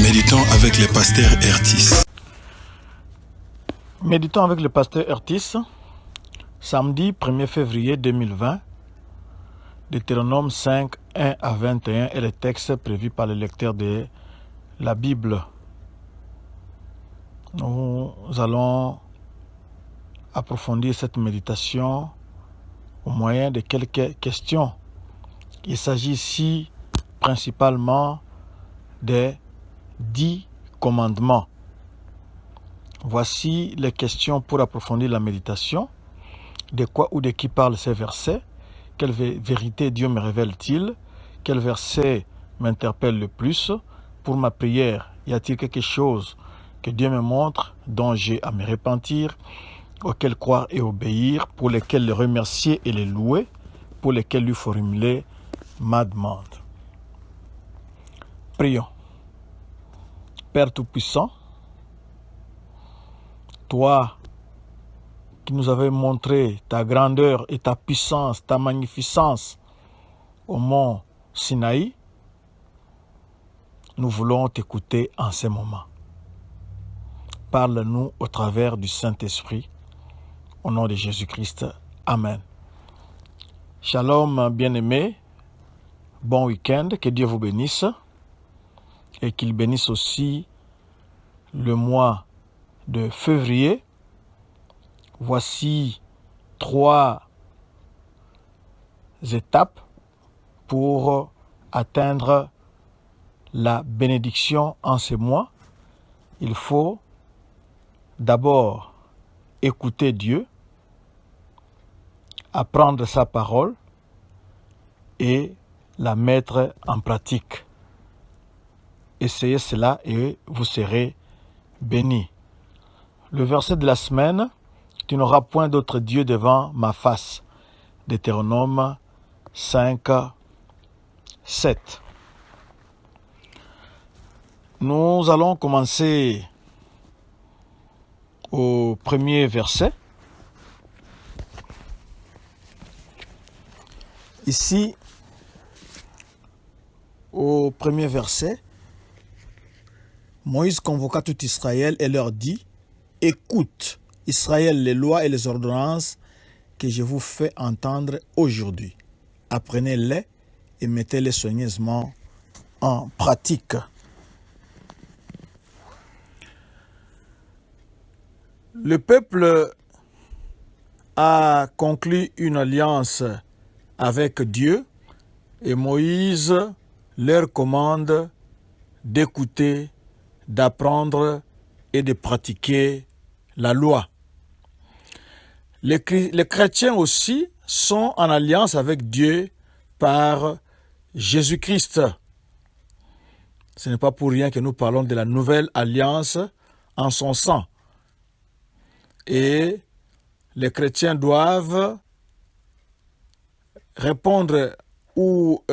Méditons avec le pasteur Ertis. Méditons avec le pasteur Ertis, samedi 1er février 2020, Deutéronome 5, 1 à 21 est le texte prévu par le lecteur de la Bible. Nous allons approfondir cette méditation au moyen de quelques questions. Il s'agit ici principalement des 10 commandements. Voici les questions pour approfondir la méditation. De quoi ou de qui parlent ces versets? Quelle vérité Dieu me révèle-t-il? Quel verset m'interpelle le plus? Pour ma prière, y a-t-il quelque chose que Dieu me montre, dont j'ai à me repentir, auquel croire et obéir, pour lesquels le remercier et le louer, pour lesquels lui formuler ma demande? Prions. Père Tout-Puissant, toi qui nous avais montré ta grandeur et ta puissance, ta magnificence au mont Sinaï, nous voulons t'écouter en ce moment. Parle-nous au travers du Saint-Esprit, au nom de Jésus-Christ. Amen. Shalom, bien-aimés, bon week-end, que Dieu vous bénisse et qu'il bénisse aussi le mois de février. Voici 3 étapes pour atteindre la bénédiction en ce mois. Il faut d'abord écouter Dieu, apprendre sa parole et la mettre en pratique. Essayez cela et vous serez bénis. Le verset de la semaine: tu n'auras point d'autre Dieu devant ma face. Deutéronome 5, 7. Nous allons commencer au premier verset. Ici, au premier verset, Moïse convoqua tout Israël et leur dit: écoute, Israël, les lois et les ordonnances que je vous fais entendre aujourd'hui. Apprenez-les et mettez-les soigneusement en pratique. Le peuple a conclu une alliance avec Dieu et Moïse leur commande d'écouter, d'apprendre et de pratiquer la loi. Les chrétiens aussi sont en alliance avec Dieu par Jésus-Christ. Ce n'est pas pour rien que nous parlons de la nouvelle alliance en son sang. Et les chrétiens doivent répondre ou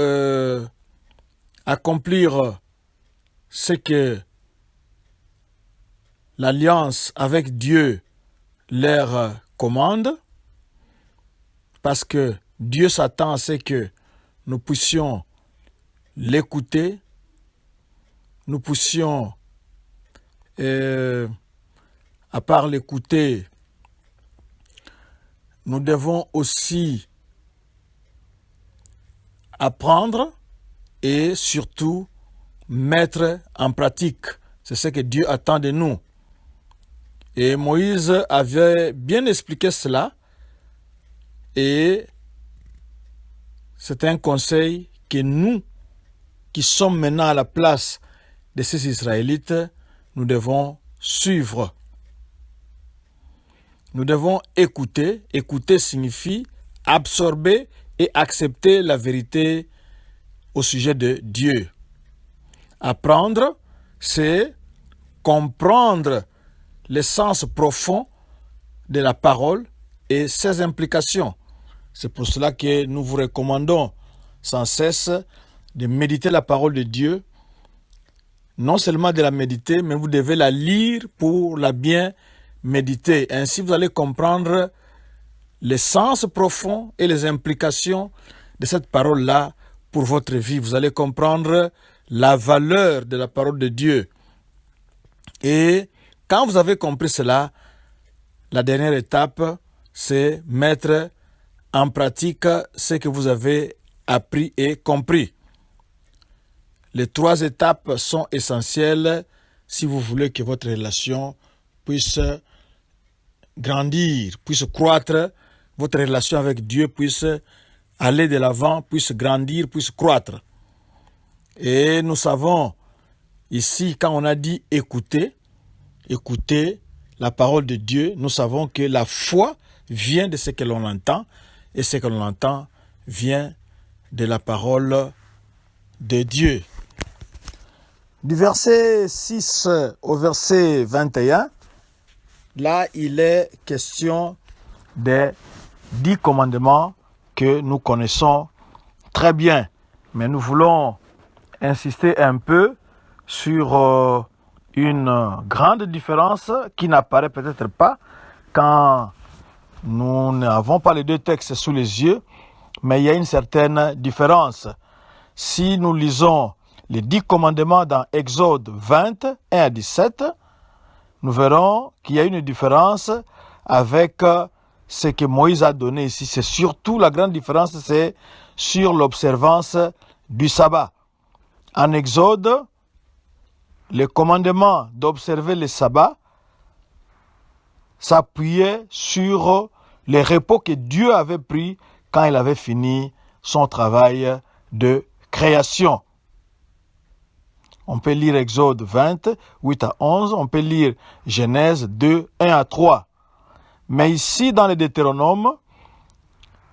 accomplir ce que l'alliance avec Dieu leur commande, parce que Dieu s'attend à ce que nous puissions l'écouter, nous puissions, à part l'écouter, nous devons aussi apprendre et surtout mettre en pratique. C'est ce que Dieu attend de nous. Et Moïse avait bien expliqué cela et c'est un conseil que nous, qui sommes maintenant à la place de ces Israélites, nous devons suivre. Nous devons écouter. Écouter signifie absorber et accepter la vérité au sujet de Dieu. Apprendre, c'est comprendre le sens profond de la parole et ses implications. C'est pour cela que nous vous recommandons sans cesse de méditer la parole de Dieu. Non seulement de la méditer, mais vous devez la lire pour la bien méditer. Ainsi, vous allez comprendre le sens profond et les implications de cette parole-là pour votre vie. Vous allez comprendre la valeur de la parole de Dieu. Et quand vous avez compris cela, la dernière étape, c'est mettre en pratique ce que vous avez appris et compris. Les 3 étapes sont essentielles si vous voulez que votre relation puisse grandir, puisse croître, votre relation avec Dieu puisse aller de l'avant, puisse grandir, puisse croître. Et nous savons ici, quand on a dit écouter la parole de Dieu, nous savons que la foi vient de ce que l'on entend, et ce que l'on entend vient de la parole de Dieu. Du verset 6 au verset 21, là, il est question des 10 commandements que nous connaissons très bien. Mais nous voulons insister un peu sur une grande différence qui n'apparaît peut-être pas quand nous n'avons pas les 2 textes sous les yeux, mais il y a une certaine différence. Si nous lisons les 10 commandements dans Exode 20, 1 à 17, nous verrons qu'il y a une différence avec ce que Moïse a donné ici. C'est surtout la grande différence, c'est sur l'observance du sabbat. En Exode, le commandement d'observer le sabbat s'appuyait sur les repos que Dieu avait pris quand il avait fini son travail de création. On peut lire Exode 20, 8 à 11, on peut lire Genèse 2, 1 à 3. Mais ici, dans le Deutéronome,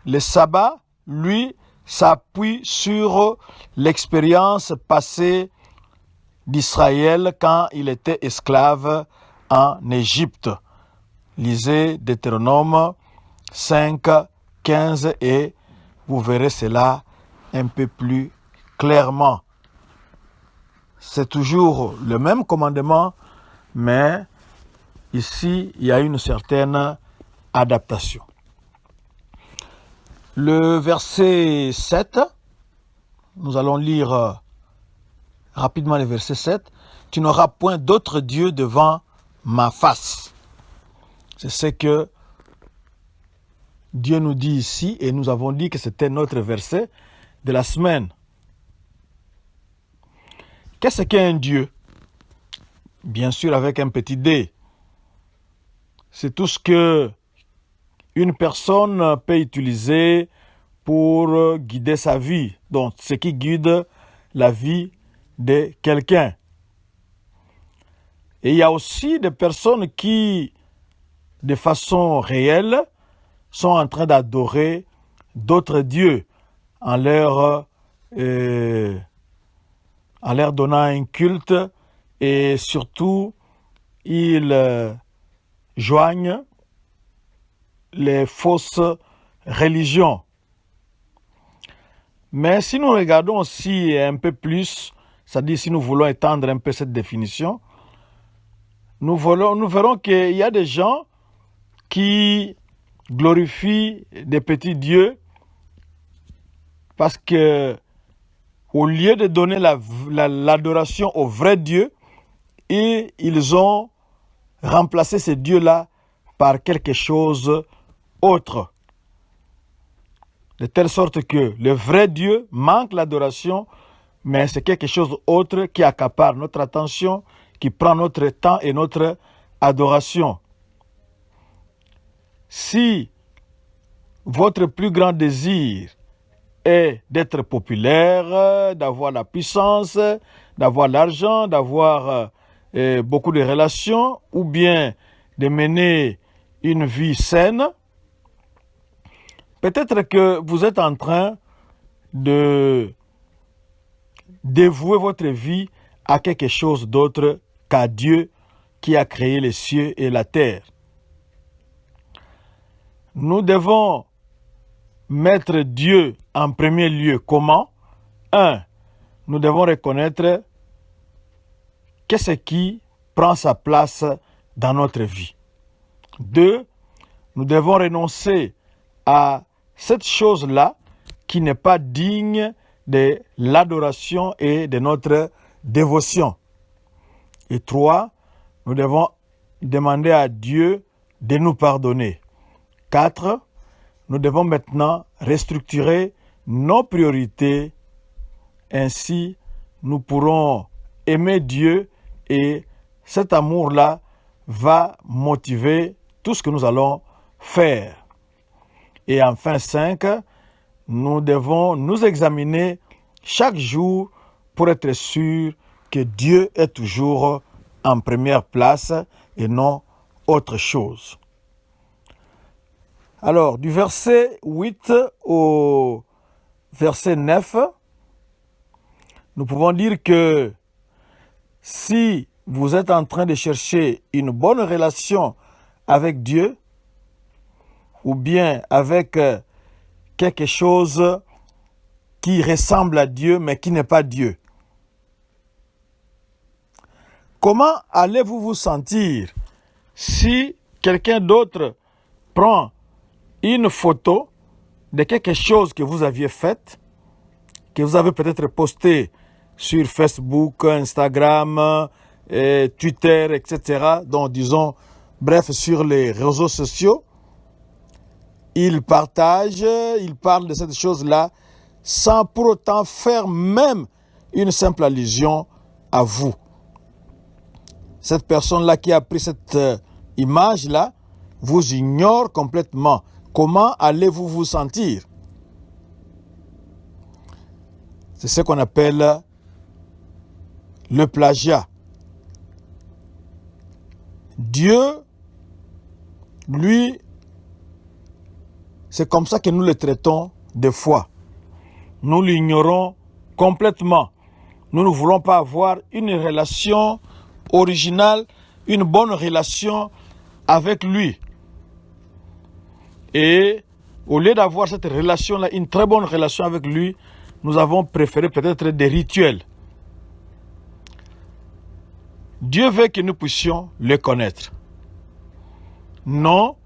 le sabbat, lui, s'appuie sur l'expérience passée d'Israël quand il était esclave en Égypte. Lisez Deutéronome 5, 15 et vous verrez cela un peu plus clairement. C'est toujours le même commandement, mais ici, il y a une certaine adaptation. Le verset 7, nous allons lire rapidement le verset 7. « Tu n'auras point d'autre Dieu devant ma face. » C'est ce que Dieu nous dit ici, et nous avons dit que c'était notre verset de la semaine. Qu'est-ce qu'un Dieu? Bien sûr, avec un petit d. C'est tout ce que une personne peut utiliser pour guider sa vie. Donc, ce qui guide la vie de quelqu'un. Et il y a aussi des personnes qui, de façon réelle, sont en train d'adorer d'autres dieux en leur donnant un culte, et surtout, ils joignent les fausses religions. Mais si nous regardons aussi un peu plus, c'est-à-dire si nous voulons étendre un peu cette définition, nous verrons qu'il y a des gens qui glorifient des petits dieux parce que au lieu de donner l'adoration au vrai Dieu, et ils ont remplacé ces dieux-là par quelque chose autre. De telle sorte que le vrai Dieu manque l'adoration, mais c'est quelque chose d'autre qui accapare notre attention, qui prend notre temps et notre adoration. Si votre plus grand désir est d'être populaire, d'avoir la puissance, d'avoir l'argent, d'avoir beaucoup de relations, ou bien de mener une vie saine, peut-être que vous êtes en train de dévouer votre vie à quelque chose d'autre qu'à Dieu qui a créé les cieux et la terre. Nous devons mettre Dieu en premier lieu. Comment? 1. Nous devons reconnaître qu'est-ce qui prend sa place dans notre vie. 2. Nous devons renoncer à cette chose-là qui n'est pas digne de l'adoration et de notre dévotion. Et 3. nous devons demander à Dieu de nous pardonner. 4. Nous devons maintenant restructurer nos priorités. Ainsi, nous pourrons aimer Dieu et cet amour-là va motiver tout ce que nous allons faire. Et enfin, 5. Nous devons nous examiner chaque jour pour être sûr que Dieu est toujours en première place et non autre chose. Alors, du verset 8 au verset 9, nous pouvons dire que si vous êtes en train de chercher une bonne relation avec Dieu, ou bien avec quelque chose qui ressemble à Dieu, mais qui n'est pas Dieu, comment allez-vous vous sentir si quelqu'un d'autre prend une photo de quelque chose que vous aviez fait, que vous avez peut-être posté sur Facebook, Instagram, Twitter, etc. Donc, disons, bref, sur les réseaux sociaux. Il partage, il parle de cette chose-là sans pour autant faire même une simple allusion à vous. Cette personne-là qui a pris cette image-là vous ignore complètement. Comment allez-vous vous sentir? C'est ce qu'on appelle le plagiat. Dieu, lui, c'est comme ça que nous le traitons des fois. Nous l'ignorons complètement. Nous ne voulons pas avoir une relation originale, une bonne relation avec lui. Et au lieu d'avoir cette relation-là, une très bonne relation avec lui, nous avons préféré peut-être des rituels. Dieu veut que nous puissions le connaître. Non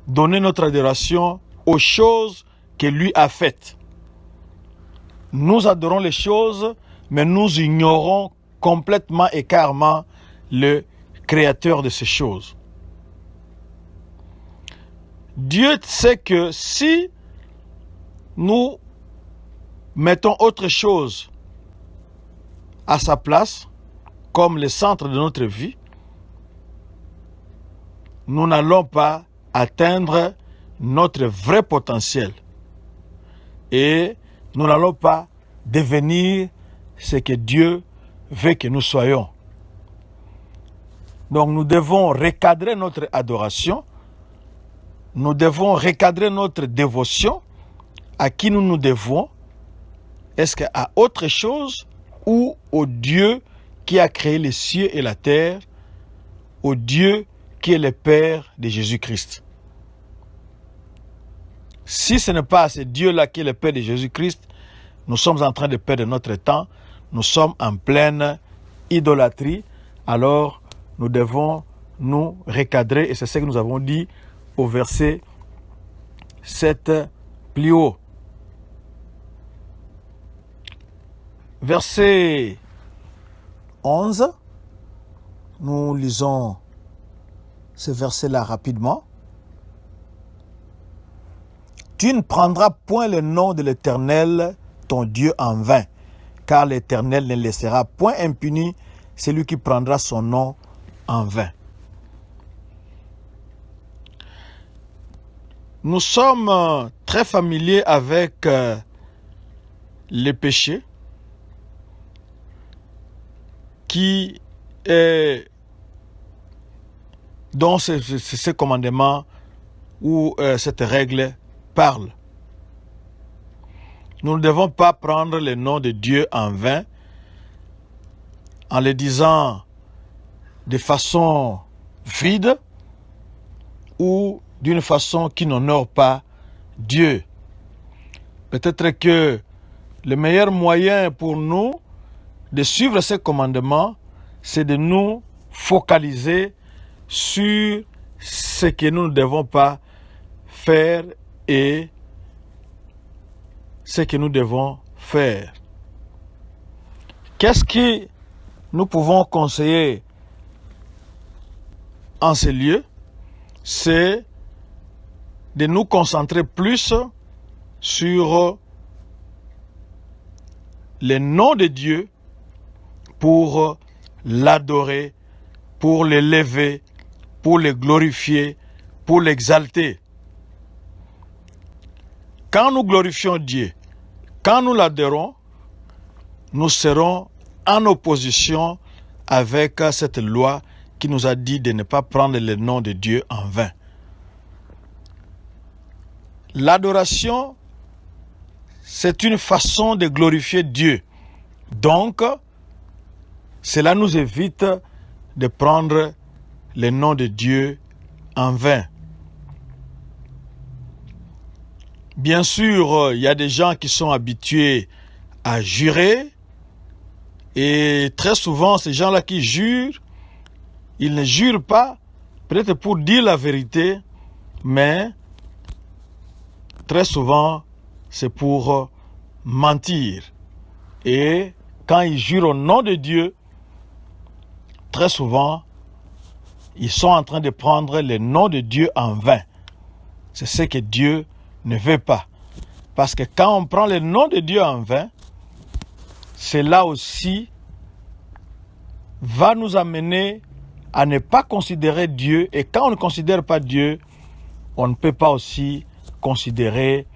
donner notre adoration aux choses que lui a faites. Nous adorons les choses, mais nous ignorons complètement et carrément le créateur de ces choses. Dieu sait que si nous mettons autre chose à sa place, comme le centre de notre vie, nous n'allons pas atteindre notre vrai potentiel. Et nous n'allons pas devenir ce que Dieu veut que nous soyons. Donc nous devons recadrer notre adoration, nous devons recadrer notre dévotion. À qui nous nous devons? Est-ce qu'à autre chose ou au Dieu qui a créé les cieux et la terre, au Dieu qui est le Père de Jésus-Christ? Si ce n'est pas à ce Dieu-là qui est le Père de Jésus-Christ, nous sommes en train de perdre notre temps, nous sommes en pleine idolâtrie, alors nous devons nous recadrer, et c'est ce que nous avons dit au verset 7 plus haut. Verset 11, nous lisons ce verset-là rapidement. Tu ne prendras point le nom de l'Éternel, ton Dieu, en vain, car l'Éternel ne laissera point impuni celui qui prendra son nom en vain. Nous sommes très familiers avec les péchés qui est dont ce commandement ou cette règle parle. Nous ne devons pas prendre le nom de Dieu en vain en le disant de façon vide ou d'une façon qui n'honore pas Dieu. Peut-être que le meilleur moyen pour nous de suivre ces commandements, c'est de nous focaliser sur ce que nous ne devons pas faire et ce que nous devons faire. Qu'est-ce que nous pouvons conseiller en ces lieux, c'est de nous concentrer plus sur les noms de Dieu pour l'adorer, pour l'élever, pour le glorifier, pour l'exalter. Quand nous glorifions Dieu, quand nous l'adorons, nous serons en opposition avec cette loi qui nous a dit de ne pas prendre le nom de Dieu en vain. L'adoration, c'est une façon de glorifier Dieu. Donc, cela nous évite de prendre le nom de Dieu en vain. Bien sûr, il y a des gens qui sont habitués à jurer, et très souvent, ces gens-là qui jurent, ils ne jurent pas, peut-être pour dire la vérité, mais très souvent, c'est pour mentir. Et quand ils jurent au nom de Dieu, très souvent, ils sont en train de prendre le nom de Dieu en vain. C'est ce que Dieu ne veut pas. Parce que quand on prend le nom de Dieu en vain, cela aussi va nous amener à ne pas considérer Dieu. Et quand on ne considère pas Dieu, on ne peut pas aussi considérer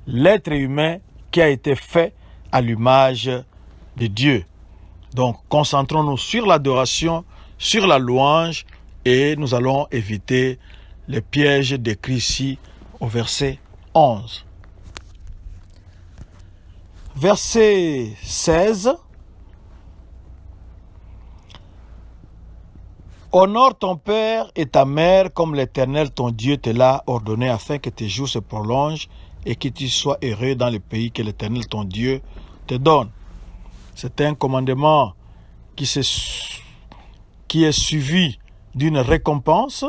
l'être humain qui a été fait à l'image de Dieu. Donc, concentrons-nous sur l'adoration, sur la louange, et nous allons éviter les pièges décrits ici au verset 11. Verset 16. Honore ton père et ta mère comme l'Éternel ton Dieu te l'a ordonné, afin que tes jours se prolongent et que tu sois heureux dans le pays que l'Éternel ton Dieu te donne. C'est un commandement qui est suivi d'une récompense.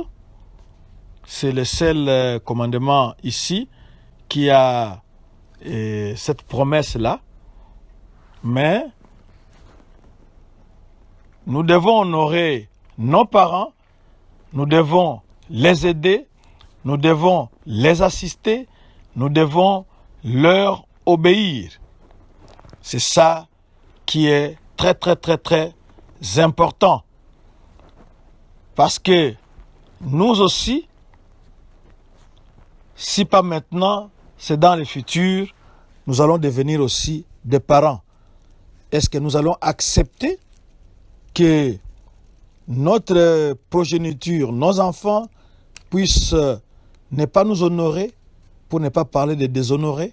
C'est le seul commandement ici qui a cette promesse-là. Mais nous devons honorer nos parents, nous devons les aider, nous devons les assister, nous devons leur obéir. C'est ça qui est très, très, très, très important. Parce que nous aussi, si pas maintenant, c'est dans le futur, nous allons devenir aussi des parents. Est-ce que nous allons accepter que notre progéniture, nos enfants, puissent ne pas nous honorer, pour ne pas parler de déshonorer?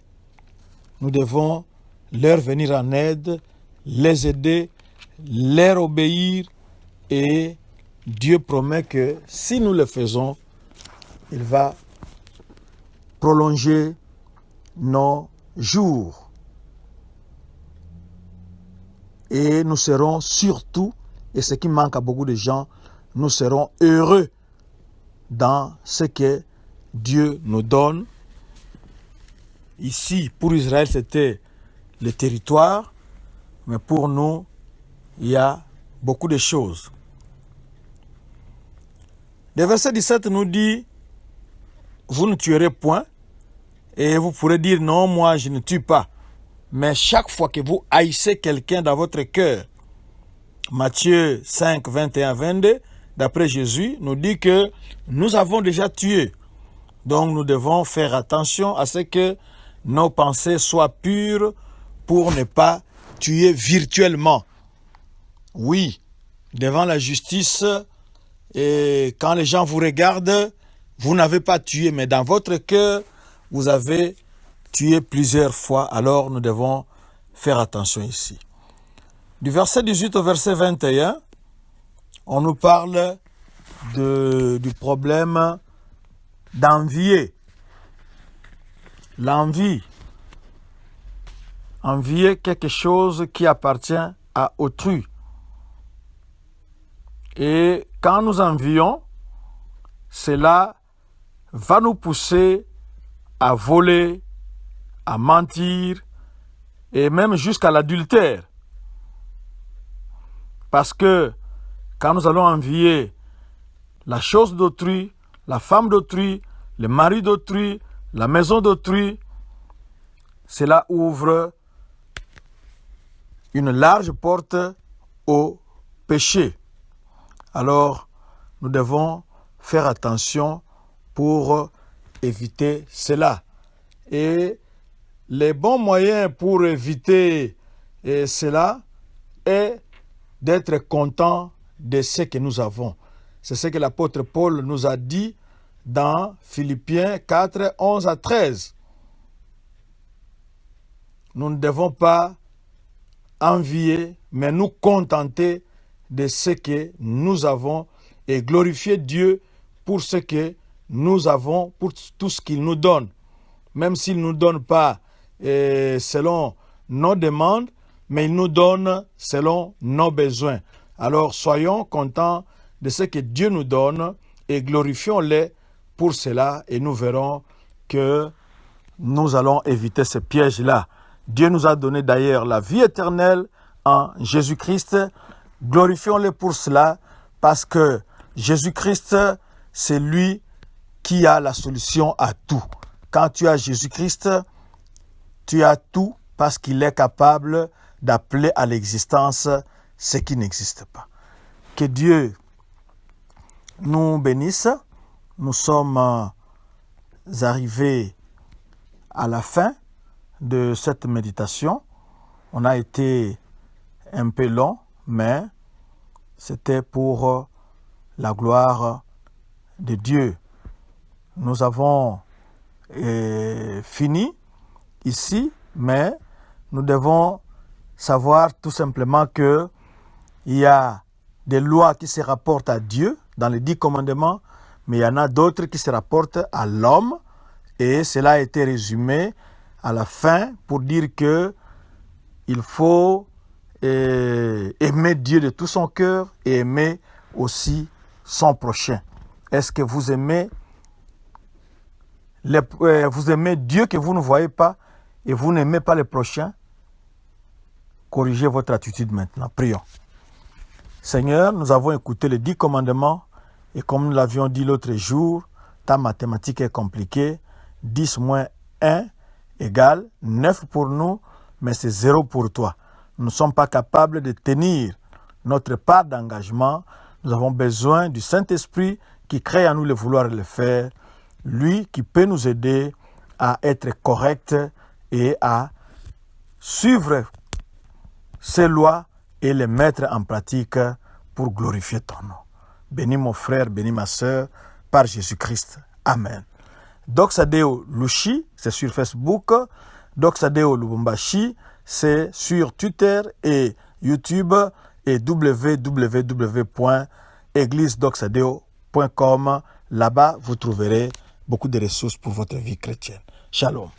Nous devons leur venir en aide, les aider, leur obéir, et Dieu promet que si nous le faisons, il va prolonger nos jours. Et nous serons surtout, et ce qui manque à beaucoup de gens, nous serons heureux dans ce que Dieu nous donne. Ici, pour Israël, c'était le territoire, mais pour nous, il y a beaucoup de choses. Le verset 17 nous dit, vous ne tuerez point, et vous pourrez dire, non, moi je ne tue pas. Mais chaque fois que vous haïssez quelqu'un dans votre cœur, Matthieu 5, 21, 22, d'après Jésus, nous dit que nous avons déjà tué. Donc nous devons faire attention à ce que nos pensées soient pures pour ne pas tuer virtuellement. Oui, devant la justice, et quand les gens vous regardent, vous n'avez pas tué, mais dans votre cœur, vous avez tué plusieurs fois. Alors nous devons faire attention ici. Du verset 18 au verset 21, on nous parle du problème d'envier. L'envie. Envier quelque chose qui appartient à autrui. Et quand nous envions, cela va nous pousser à voler, à mentir, et même jusqu'à l'adultère. Parce que quand nous allons envier la chose d'autrui, la femme d'autrui, le mari d'autrui, la maison d'autrui, cela ouvre une large porte au péché. Alors, nous devons faire attention pour éviter cela. Et les bons moyens pour éviter cela est d'être content de ce que nous avons. C'est ce que l'apôtre Paul nous a dit dans Philippiens 4, 11 à 13. Nous ne devons pas envier, mais nous contenter de ce que nous avons et glorifier Dieu pour ce que nous avons, pour tout ce qu'il nous donne. Même s'il ne nous donne pas selon nos demandes, mais il nous donne selon nos besoins. Alors soyons contents de ce que Dieu nous donne et glorifions-le pour cela et nous verrons que nous allons éviter ce piège-là. Dieu nous a donné d'ailleurs la vie éternelle en Jésus-Christ. Glorifions-le pour cela parce que Jésus-Christ, c'est lui qui a la solution à tout. Quand tu as Jésus-Christ, tu as tout parce qu'il est capable d'appeler à l'existence ce qui n'existe pas. Que Dieu nous bénisse. Nous sommes arrivés à la fin de cette méditation. On a été un peu long, mais c'était pour la gloire de Dieu. Nous avons fini ici, mais nous devons savoir tout simplement que il y a des lois qui se rapportent à Dieu dans les 10 commandements, mais il y en a d'autres qui se rapportent à l'homme, et cela a été résumé à la fin pour dire que il faut aimer Dieu de tout son cœur et aimer aussi son prochain. Est-ce que vous aimez Dieu que vous ne voyez pas et vous n'aimez pas le prochain? Corrigez votre attitude maintenant. Prions. Seigneur, nous avons écouté les 10 commandements et comme nous l'avions dit l'autre jour, ta mathématique est compliquée. 10 moins 1 égale 9 pour nous, mais c'est 0 pour toi. Nous ne sommes pas capables de tenir notre part d'engagement. Nous avons besoin du Saint-Esprit qui crée en nous le vouloir et le faire. Lui qui peut nous aider à être corrects et à suivre ces lois et les mettre en pratique pour glorifier ton nom. Bénis mon frère, bénis ma sœur, par Jésus-Christ. Amen. Doxadeo Lushi, c'est sur Facebook. Doxadeo Lubumbashi, c'est sur Twitter et YouTube et www.églisedoxadeo.com. Là-bas, vous trouverez beaucoup de ressources pour votre vie chrétienne. Shalom.